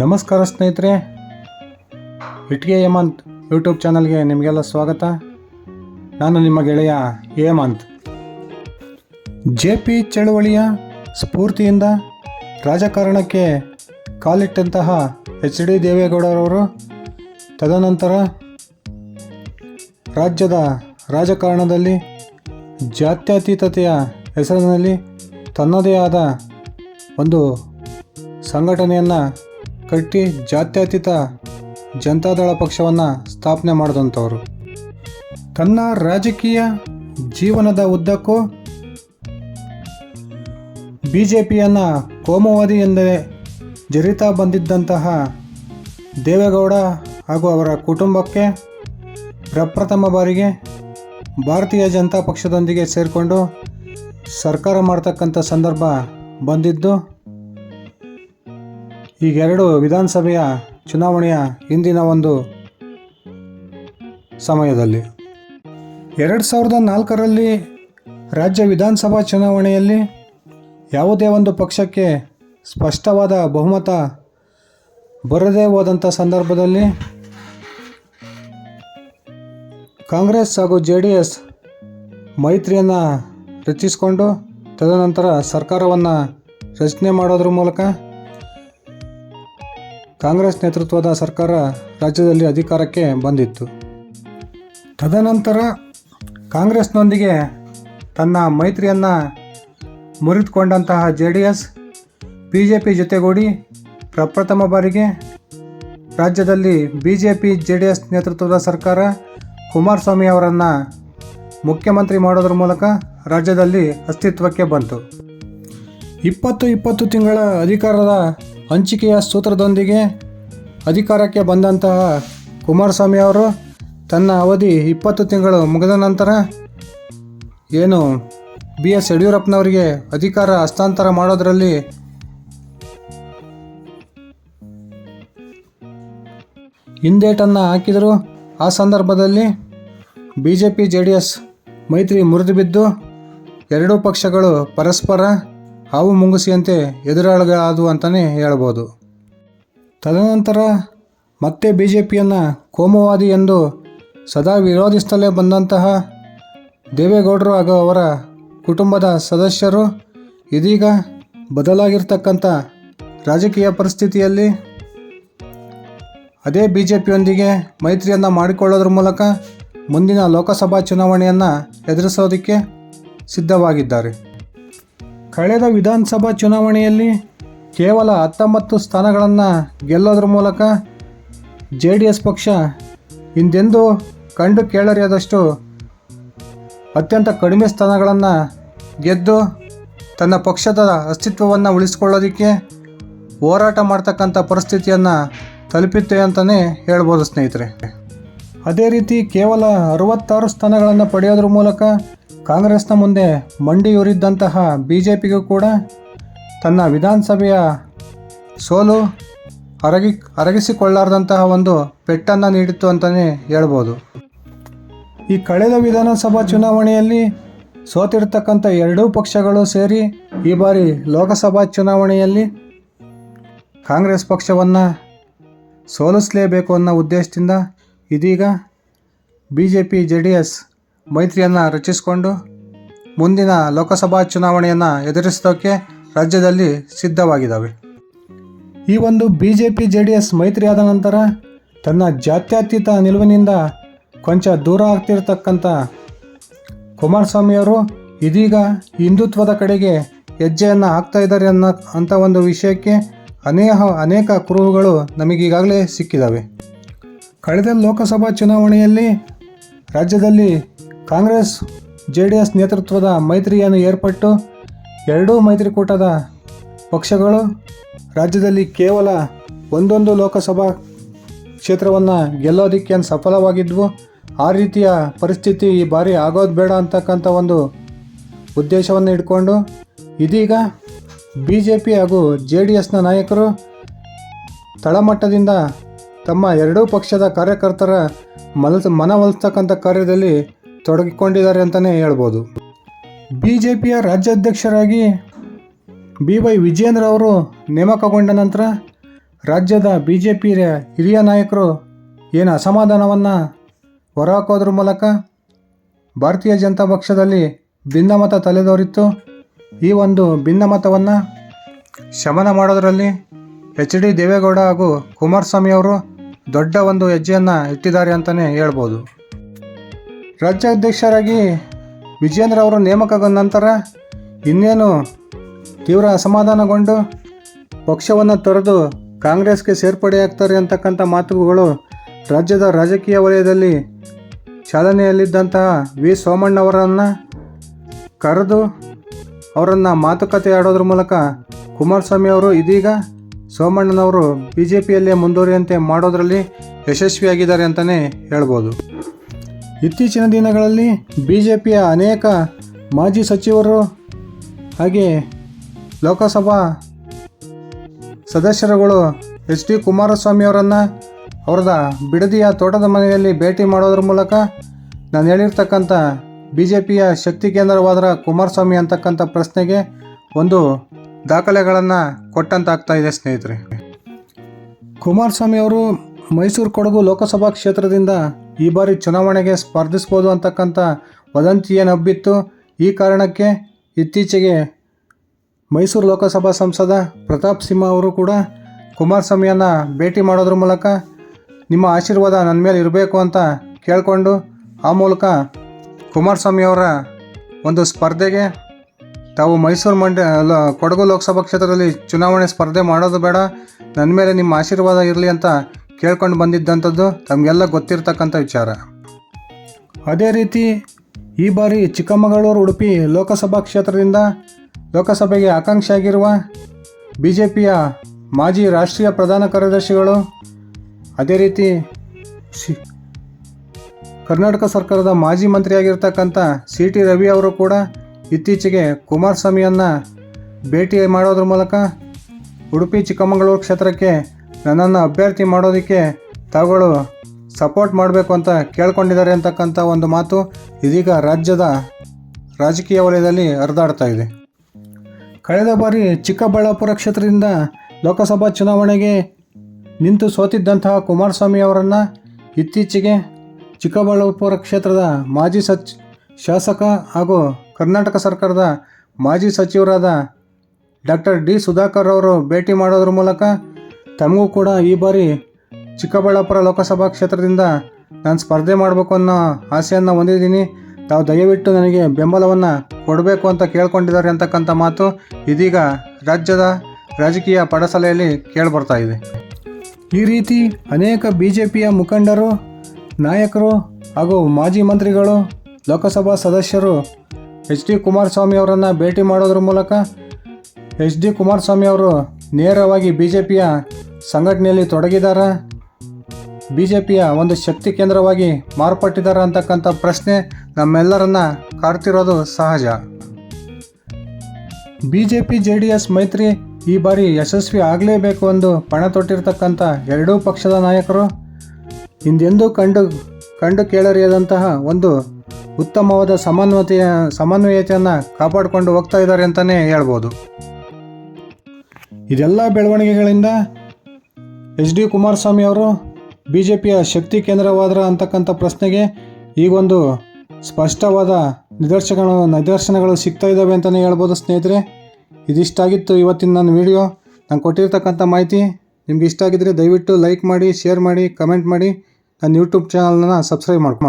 ನಮಸ್ಕಾರ ಸ್ನೇಹಿತರೆ, ಇಟ್ಗೆ ಹೇಮಂತ್ ಯೂಟ್ಯೂಬ್ ಚಾನಲ್ಗೆ ನಿಮಗೆಲ್ಲ ಸ್ವಾಗತ. ನಾನು ನಿಮ್ಮ ಗೆಳೆಯ ಹೇಮಂತ್. JP ಚಳವಳಿಯ ಸ್ಫೂರ್ತಿಯಿಂದ ರಾಜಕಾರಣಕ್ಕೆ ಕಾಲಿಟ್ಟಂತಹ HD ದೇವೇಗೌಡರವರು ತದನಂತರ ರಾಜ್ಯದ ರಾಜಕಾರಣದಲ್ಲಿ ಜಾತ್ಯತೀತತೆಯ ಹೆಸರಿನಲ್ಲಿ ತನ್ನದೇ ಆದ ಒಂದು ಸಂಘಟನೆಯನ್ನು ಕಟ್ಟಿ ಜಾತ್ಯತೀತ ಜನತಾದಳ ಪಕ್ಷವನ್ನು ಸ್ಥಾಪನೆ ಮಾಡಿದಂಥವರು. ತನ್ನ ರಾಜಕೀಯ ಜೀವನದ ಉದ್ದಕ್ಕೂ BJPಯನ್ನು ಕೋಮುವಾದಿ ಎಂದರೆ ಜರಿತಾ ಬಂದಿದ್ದಂತಹ ದೇವೇಗೌಡ ಹಾಗೂ ಅವರ ಕುಟುಂಬಕ್ಕೆ ಪ್ರಪ್ರಥಮ ಬಾರಿಗೆ ಭಾರತೀಯ ಜನತಾ ಪಕ್ಷದೊಂದಿಗೆ ಸೇರಿಕೊಂಡು ಸರ್ಕಾರ ಮಾಡ್ತಕ್ಕಂಥ ಸಂದರ್ಭ ಬಂದಿದ್ದು ಈಗೆರಡು ವಿಧಾನಸಭೆಯ ಚುನಾವಣೆಯ ಹಿಂದಿನ ಒಂದು ಸಮಯದಲ್ಲಿ 2004ರಲ್ಲಿ ರಾಜ್ಯ ವಿಧಾನಸಭಾ ಚುನಾವಣೆಯಲ್ಲಿ ಯಾವುದೇ ಒಂದು ಪಕ್ಷಕ್ಕೆ ಸ್ಪಷ್ಟವಾದ ಬಹುಮತ ಬರದೇ ಹೋದಂಥ ಸಂದರ್ಭದಲ್ಲಿ ಕಾಂಗ್ರೆಸ್ ಹಾಗೂ JDS ಮೈತ್ರಿಯನ್ನು ರಚಿಸಿಕೊಂಡು ತದನಂತರ ಸರ್ಕಾರವನ್ನು ರಚನೆ ಮಾಡೋದ್ರ ಮೂಲಕ ಕಾಂಗ್ರೆಸ್ ನೇತೃತ್ವದ ಸರ್ಕಾರ ರಾಜ್ಯದಲ್ಲಿ ಅಧಿಕಾರಕ್ಕೆ ಬಂದಿತ್ತು. ತದನಂತರ ಕಾಂಗ್ರೆಸ್ನೊಂದಿಗೆ ತನ್ನ ಮೈತ್ರಿಯನ್ನು ಮುರಿದುಕೊಂಡಂತಹ JDS BJP ಜೊತೆಗೂಡಿ ಪ್ರಪ್ರಥಮ ಬಾರಿಗೆ ರಾಜ್ಯದಲ್ಲಿ BJP JDS ನೇತೃತ್ವದ ಸರ್ಕಾರ ಕುಮಾರಸ್ವಾಮಿ ಅವರನ್ನು ಮುಖ್ಯಮಂತ್ರಿ ಮಾಡೋದ್ರ ಮೂಲಕ ರಾಜ್ಯದಲ್ಲಿ ಅಸ್ತಿತ್ವಕ್ಕೆ ಬಂತು. 20 ತಿಂಗಳ ಅಧಿಕಾರದ ಹಂಚಿಕೆಯ ಸೂತ್ರದೊಂದಿಗೆ ಅಧಿಕಾರಕ್ಕೆ ಬಂದಂತಹ ಕುಮಾರಸ್ವಾಮಿ ಅವರು ತನ್ನ ಅವಧಿ 20 ತಿಂಗಳು ಮುಗಿದ ನಂತರ ಏನು BS ಯಡಿಯೂರಪ್ಪನವರಿಗೆ ಅಧಿಕಾರ ಹಸ್ತಾಂತರ ಮಾಡೋದರಲ್ಲಿ ಹಿಂದೇಟನ್ನು ಹಾಕಿದರು. ಆ ಸಂದರ್ಭದಲ್ಲಿ BJP JDS ಮೈತ್ರಿ ಮುರಿದು ಬಿದ್ದು ಎರಡೂ ಪಕ್ಷಗಳು ಪರಸ್ಪರ ಹಾವು ಮುಂಗುಸಿಯಂತೆ ಎದುರಾಳಿಗಳಾದವು ಅಂತಲೇ ಹೇಳ್ಬೋದು. ತದನಂತರ ಮತ್ತೆ BJPಯನ್ನು ಕೋಮುವಾದಿ ಎಂದು ಸದಾ ವಿರೋಧಿಸುತ್ತಲೇ ಬಂದಂತಹ ದೇವೇಗೌಡರು ಹಾಗೂ ಅವರ ಕುಟುಂಬದ ಸದಸ್ಯರು ಇದೀಗ ಬದಲಾಗಿರ್ತಕ್ಕಂಥ ರಾಜಕೀಯ ಪರಿಸ್ಥಿತಿಯಲ್ಲಿ ಅದೇ BJPಯೊಂದಿಗೆ ಮೈತ್ರಿಯನ್ನು ಮಾಡಿಕೊಳ್ಳೋದ್ರ ಮೂಲಕ ಮುಂದಿನ ಲೋಕಸಭಾ ಚುನಾವಣೆಯನ್ನು ಎದುರಿಸೋದಕ್ಕೆ ಸಿದ್ಧವಾಗಿದ್ದಾರೆ. ಕಳೆದ ವಿಧಾನಸಭಾ ಚುನಾವಣೆಯಲ್ಲಿ ಕೇವಲ 19 ಸ್ಥಾನಗಳನ್ನು ಗೆಲ್ಲೋದ್ರ ಮೂಲಕ JDS ಪಕ್ಷ ಹಿಂದೆಂದೂ ಕಂಡು ಕೇಳರಿಯದಷ್ಟು ಅತ್ಯಂತ ಕಡಿಮೆ ಸ್ಥಾನಗಳನ್ನು ಗೆದ್ದು ತನ್ನ ಪಕ್ಷದ ಅಸ್ತಿತ್ವವನ್ನು ಉಳಿಸ್ಕೊಳ್ಳೋದಕ್ಕೆ ಹೋರಾಟ ಮಾಡ್ತಕ್ಕಂಥ ಪರಿಸ್ಥಿತಿಯನ್ನು ತಲುಪಿತ್ತೆ ಅಂತಲೇ ಹೇಳ್ಬೋದು ಸ್ನೇಹಿತರೆ. ಅದೇ ರೀತಿ ಕೇವಲ 66 ಸ್ಥಾನಗಳನ್ನು ಪಡೆಯೋದ್ರ ಮೂಲಕ ಕಾಂಗ್ರೆಸ್ನ ಮುಂದೆ ಮಂಡಿಯೂರಿದ್ದಂತಹ BJPಗೂ ಕೂಡ ತನ್ನ ವಿಧಾನಸಭೆಯ ಸೋಲು ಅರಗಿಸಿಕೊಳ್ಳಾರ್ದಂತಹ ಒಂದು ಪೆಟ್ಟನ್ನು ನೀಡಿತ್ತು ಅಂತಲೇ ಹೇಳ್ಬೋದು. ಈ ಕಳೆದ ವಿಧಾನಸಭಾ ಚುನಾವಣೆಯಲ್ಲಿ ಸೋತಿರ್ತಕ್ಕಂಥ ಎರಡೂ ಪಕ್ಷಗಳು ಸೇರಿ ಈ ಬಾರಿ ಲೋಕಸಭಾ ಚುನಾವಣೆಯಲ್ಲಿ ಕಾಂಗ್ರೆಸ್ ಪಕ್ಷವನ್ನು ಸೋಲಿಸಲೇಬೇಕು ಅನ್ನೋ ಉದ್ದೇಶದಿಂದ ಇದೀಗ BJP JDS ಮೈತ್ರಿಯನ್ನು ರಚಿಸಿಕೊಂಡು ಮುಂದಿನ ಲೋಕಸಭಾ ಚುನಾವಣೆಯನ್ನು ಎದುರಿಸೋಕ್ಕೆ ರಾಜ್ಯದಲ್ಲಿ ಸಿದ್ಧವಾಗಿದ್ದಾವೆ. ಈ ಒಂದು BJP JDS ಮೈತ್ರಿ ಆದ ನಂತರ ತನ್ನ ಜಾತ್ಯತೀತ ನಿಲುವಿನಿಂದ ಕೊಂಚ ದೂರ ಆಗ್ತಿರ್ತಕ್ಕಂಥ ಕುಮಾರಸ್ವಾಮಿಯವರು ಇದೀಗ ಹಿಂದುತ್ವದ ಕಡೆಗೆ ಹೆಜ್ಜೆಯನ್ನು ಹಾಕ್ತಾ ಇದ್ದಾರೆ ಅಂತ ಒಂದು ವಿಷಯಕ್ಕೆ ಅನೇಕ ಕುರುಹುಗಳು ನಮಗೀಗಾಗಲೇ ಸಿಕ್ಕಿದ್ದಾವೆ. ಕಳೆದ ಲೋಕಸಭಾ ಚುನಾವಣೆಯಲ್ಲಿ ರಾಜ್ಯದಲ್ಲಿ ಕಾಂಗ್ರೆಸ್ JDS ನೇತೃತ್ವದ ಮೈತ್ರಿಯನ್ನು ಏರ್ಪಟ್ಟು ಎರಡೂ ಮೈತ್ರಿಕೂಟದ ಪಕ್ಷಗಳು ರಾಜ್ಯದಲ್ಲಿ ಕೇವಲ ಒಂದೊಂದು ಲೋಕಸಭಾ ಕ್ಷೇತ್ರವನ್ನು ಗೆಲ್ಲೋದಕ್ಕೆ ಸಫಲವಾಗಿದ್ವು. ಆ ರೀತಿಯ ಪರಿಸ್ಥಿತಿ ಈ ಬಾರಿ ಆಗೋದು ಬೇಡ ಅಂತಕ್ಕಂಥ ಒಂದು ಉದ್ದೇಶವನ್ನು ಇಟ್ಕೊಂಡು ಇದೀಗ BJP ಹಾಗೂ JDSನ ನಾಯಕರು ತಳಮಟ್ಟದಿಂದ ತಮ್ಮ ಎರಡೂ ಪಕ್ಷದ ಕಾರ್ಯಕರ್ತರ ಮನವೊಲಿಸ್ತಕ್ಕಂಥ ಕಾರ್ಯದಲ್ಲಿ ತೊಡಗಿಕೊಂಡಿದ್ದಾರೆ ಅಂತಲೇ ಹೇಳ್ಬೋದು. BJPಯ ರಾಜ್ಯಾಧ್ಯಕ್ಷರಾಗಿ BY ವಿಜೇಂದ್ರ ಅವರು ನೇಮಕಗೊಂಡ ನಂತರ ರಾಜ್ಯದ BJP ಹಿರಿಯ ನಾಯಕರು ಏನು ಅಸಮಾಧಾನವನ್ನು ಹೊರಹಾಕೋದ್ರ ಮೂಲಕ ಭಾರತೀಯ ಜನತಾ ಪಕ್ಷದಲ್ಲಿ ಭಿನ್ನಮತ ತಲೆದೋರಿತ್ತು. ಈ ಒಂದು ಭಿನ್ನಮತವನ್ನು ಶಮನ ಮಾಡೋದರಲ್ಲಿ HD ದೇವೇಗೌಡ ಹಾಗೂ ಕುಮಾರಸ್ವಾಮಿ ಅವರು ದೊಡ್ಡ ಒಂದು ಹೆಜ್ಜೆಯನ್ನು ಇಟ್ಟಿದ್ದಾರೆ ಅಂತಲೇ ಹೇಳ್ಬೋದು. ರಾಜ್ಯಾಧ್ಯಕ್ಷರಾಗಿ ವಿಜೇಂದ್ರ ಅವರು ನೇಮಕಗೊಂಡ ನಂತರ ಇನ್ನೇನು ತೀವ್ರ ಅಸಮಾಧಾನಗೊಂಡು ಪಕ್ಷವನ್ನು ತೊರೆದು ಕಾಂಗ್ರೆಸ್ಗೆ ಸೇರ್ಪಡೆಯಾಗ್ತಾರೆ ಅಂತಕ್ಕಂಥ ಮಾತುಗಳು ರಾಜ್ಯದ ರಾಜಕೀಯ ವಲಯದಲ್ಲಿ ಚಾಲನೆಯಲ್ಲಿದ್ದಂತಹ ವಿ ಸೋಮಣ್ಣವರನ್ನು ಕರೆದು ಅವರನ್ನು ಮಾತುಕತೆ ಆಡೋದ್ರ ಮೂಲಕ ಕುಮಾರಸ್ವಾಮಿ ಅವರು ಇದೀಗ ಸೋಮಣ್ಣನವರು BJPಯಲ್ಲೇ ಮುಂದುವರಿಯುವಂತೆ ಮಾಡೋದರಲ್ಲಿ ಯಶಸ್ವಿಯಾಗಿದ್ದಾರೆ ಅಂತಲೇ ಹೇಳ್ಬೋದು. ಇತ್ತೀಚಿನ ದಿನಗಳಲ್ಲಿ BJPಯ ಅನೇಕ ಮಾಜಿ ಸಚಿವರು ಹಾಗೆ ಲೋಕಸಭಾ ಸದಸ್ಯರುಗಳು HD ಕುಮಾರಸ್ವಾಮಿ ಅವರನ್ನು ಅವರದ ಬಿಡದಿಯ ತೋಟದ ಮನೆಯಲ್ಲಿ ಭೇಟಿ ಮಾಡೋದ್ರ ಮೂಲಕ ನಾನು ಹೇಳಿರ್ತಕ್ಕಂಥ BJPಯ ಶಕ್ತಿ ಕೇಂದ್ರವಾದ ಕುಮಾರಸ್ವಾಮಿ ಅಂತಕ್ಕಂಥ ಪ್ರಶ್ನೆಗೆ ಒಂದು ದಾಖಲೆಗಳನ್ನು ಕೊಟ್ಟಂತಾಗ್ತಾ ಇದೆ ಸ್ನೇಹಿತರೆ. ಕುಮಾರಸ್ವಾಮಿ ಅವರು ಮೈಸೂರು ಕೊಡಗು ಲೋಕಸಭಾ ಕ್ಷೇತ್ರದಿಂದ ಈ ಬಾರಿ ಚುನಾವಣೆಗೆ ಸ್ಪರ್ಧಿಸ್ಬೋದು ಅಂತಕ್ಕಂಥ ವದಂತಿ ಏನು ಹಬ್ಬಿತ್ತು. ಈ ಕಾರಣಕ್ಕೆ ಇತ್ತೀಚೆಗೆ ಮೈಸೂರು ಲೋಕಸಭಾ ಸಂಸದ ಪ್ರತಾಪ್ ಸಿಂಹ ಅವರು ಕೂಡ ಕುಮಾರಸ್ವಾಮಿಯನ್ನು ಭೇಟಿ ಮಾಡೋದ್ರ ಮೂಲಕ ನಿಮ್ಮ ಆಶೀರ್ವಾದ ನನ್ನ ಮೇಲೆ ಇರಬೇಕು ಅಂತ ಕೇಳಿಕೊಂಡು ಆ ಮೂಲಕ ಕುಮಾರಸ್ವಾಮಿ ಅವರ ಒಂದು ಸ್ಪರ್ಧೆಗೆ ತಾವು ಮೈಸೂರು ಕೊಡಗು ಲೋಕಸಭಾ ಕ್ಷೇತ್ರದಲ್ಲಿ ಚುನಾವಣೆ ಸ್ಪರ್ಧೆ ಮಾಡೋದು ಬೇಡ, ನನ್ನ ಮೇಲೆ ನಿಮ್ಮ ಆಶೀರ್ವಾದ ಇರಲಿ ಅಂತ ಕೇಳ್ಕೊಂಡು ಬಂದಿದ್ದಂಥದ್ದು ತಮಗೆಲ್ಲ ಗೊತ್ತಿರ್ತಕ್ಕಂಥ ವಿಚಾರ. ಅದೇ ರೀತಿ ಈ ಬಾರಿ ಚಿಕ್ಕಮಗಳೂರು ಉಡುಪಿ ಲೋಕಸಭಾ ಕ್ಷೇತ್ರದಿಂದ ಲೋಕಸಭೆಗೆ ಆಕಾಂಕ್ಷಿಯಾಗಿರುವ BJPಯ ಮಾಜಿ ರಾಷ್ಟ್ರೀಯ ಪ್ರಧಾನ ಕಾರ್ಯದರ್ಶಿಗಳು ಅದೇ ರೀತಿ ಕರ್ನಾಟಕ ಸರ್ಕಾರದ ಮಾಜಿ ಮಂತ್ರಿಯಾಗಿರ್ತಕ್ಕಂಥ CT ರವಿ ಅವರು ಕೂಡ ಇತ್ತೀಚೆಗೆ ಕುಮಾರಸ್ವಾಮಿಯನ್ನು ಭೇಟಿ ಮಾಡೋದ್ರ ಮೂಲಕ ಉಡುಪಿ ಚಿಕ್ಕಮಗಳೂರು ಕ್ಷೇತ್ರಕ್ಕೆ ನನ್ನನ್ನು ಅಭ್ಯರ್ಥಿ ಮಾಡೋದಕ್ಕೆ ತಾವುಗಳು ಸಪೋರ್ಟ್ ಮಾಡಬೇಕು ಅಂತ ಕೇಳ್ಕೊಂಡಿದ್ದಾರೆ ಅಂತಕ್ಕಂಥ ಒಂದು ಮಾತು ಇದೀಗ ರಾಜ್ಯದ ರಾಜಕೀಯ ವಲಯದಲ್ಲಿ ಹರಿದಾಡ್ತಾ ಇದೆ. ಕಳೆದ ಬಾರಿ ಚಿಕ್ಕಬಳ್ಳಾಪುರ ಕ್ಷೇತ್ರದಿಂದ ಲೋಕಸಭಾ ಚುನಾವಣೆಗೆ ನಿಂತು ಸೋತಿದ್ದಂತಹ ಕುಮಾರಸ್ವಾಮಿ ಅವರನ್ನು ಇತ್ತೀಚೆಗೆ ಚಿಕ್ಕಬಳ್ಳಾಪುರ ಕ್ಷೇತ್ರದ ಮಾಜಿ ಶಾಸಕ ಹಾಗೂ ಕರ್ನಾಟಕ ಸರ್ಕಾರದ ಮಾಜಿ ಸಚಿವರಾದ ಡಾಕ್ಟರ್ D ಸುಧಾಕರ್ ಅವರು ಭೇಟಿ ಮಾಡೋದ್ರ ಮೂಲಕ ತಮಗೂ ಕೂಡ ಈ ಬಾರಿ ಚಿಕ್ಕಬಳ್ಳಾಪುರ ಲೋಕಸಭಾ ಕ್ಷೇತ್ರದಿಂದ ನಾನು ಸ್ಪರ್ಧೆ ಮಾಡಬೇಕು ಅನ್ನೋ ಆಸೆಯನ್ನು ಹೊಂದಿದ್ದೀನಿ, ತಾವು ದಯವಿಟ್ಟು ನನಗೆ ಬೆಂಬಲವನ್ನು ಕೊಡಬೇಕು ಅಂತ ಕೇಳ್ಕೊಂಡಿದ್ದಾರೆ ಅಂತಕ್ಕಂಥ ಮಾತು ಇದೀಗ ರಾಜ್ಯದ ರಾಜಕೀಯ ಪಡಸಲೆಯಲ್ಲಿ ಕೇಳಿಬರ್ತಾ ಇದೆ. ಈ ರೀತಿ ಅನೇಕ BJPಯ ಮುಖಂಡರು, ನಾಯಕರು ಹಾಗೂ ಮಾಜಿ ಮಂತ್ರಿಗಳು, ಲೋಕಸಭಾ ಸದಸ್ಯರು HD ಕುಮಾರಸ್ವಾಮಿ ಅವರನ್ನು ಭೇಟಿ ಮಾಡೋದ್ರ ಮೂಲಕ HD ಕುಮಾರಸ್ವಾಮಿ ಅವರು ನೇರವಾಗಿ BJPಯ ಸಂಘಟನೆಯಲ್ಲಿ ತೊಡಗಿದ್ದಾರೆ, BJPಯ ಒಂದು ಶಕ್ತಿ ಕೇಂದ್ರವಾಗಿ ಮಾರ್ಪಟ್ಟಿದ್ದಾರೆ ಅಂತಕ್ಕಂಥ ಪ್ರಶ್ನೆ ನಮ್ಮೆಲ್ಲರನ್ನ ಕಾಡ್ತಿರೋದು ಸಹಜ. BJP-JDS ಮೈತ್ರಿ ಈ ಬಾರಿ ಯಶಸ್ವಿ ಆಗಲೇಬೇಕು ಎಂದು ಪಣ ತೊಟ್ಟಿರ್ತಕ್ಕಂಥ ಎರಡೂ ಪಕ್ಷದ ನಾಯಕರು ಹಿಂದೆಂದೂ ಕಂಡು ಕೇಳರಿಯದಂತಹ ಒಂದು ಉತ್ತಮವಾದ ಸಮನ್ವಯತೆಯನ್ನು ಕಾಪಾಡಿಕೊಂಡು ಹೋಗ್ತಾ ಇದ್ದಾರೆ ಅಂತಲೇ ಹೇಳ್ಬೋದು. ಇದೆಲ್ಲ ಬೆಳವಣಿಗೆಗಳಿಂದ HD ಕುಮಾರಸ್ವಾಮಿ ಅವರು BJPಯ ಶಕ್ತಿ ಕೇಂದ್ರವಾದ್ರ ಅಂತಕ್ಕಂಥ ಪ್ರಶ್ನೆಗೆ ಈಗೊಂದು ಸ್ಪಷ್ಟವಾದ ನಿದರ್ಶನಗಳು ಸಿಗ್ತಾ ಇದ್ದಾವೆ ಅಂತಲೇ ಹೇಳ್ಬೋದು ಸ್ನೇಹಿತರೆ. ಇದಿಷ್ಟಾಗಿತ್ತು ಇವತ್ತಿನ ನನ್ನ ವಿಡಿಯೋ. ನಾನು ಕೊಟ್ಟಿರ್ತಕ್ಕಂಥ ಮಾಹಿತಿ ನಿಮ್ಗೆ ಇಷ್ಟ ಆಗಿದ್ದರೆ ದಯವಿಟ್ಟು ಲೈಕ್ ಮಾಡಿ, ಶೇರ್ ಮಾಡಿ, ಕಮೆಂಟ್ ಮಾಡಿ, ನನ್ನ ಯೂಟ್ಯೂಬ್ ಚಾನಲ್ನ ಸಬ್ಸ್ಕ್ರೈಬ್ ಮಾಡ್ಕೊಂಡು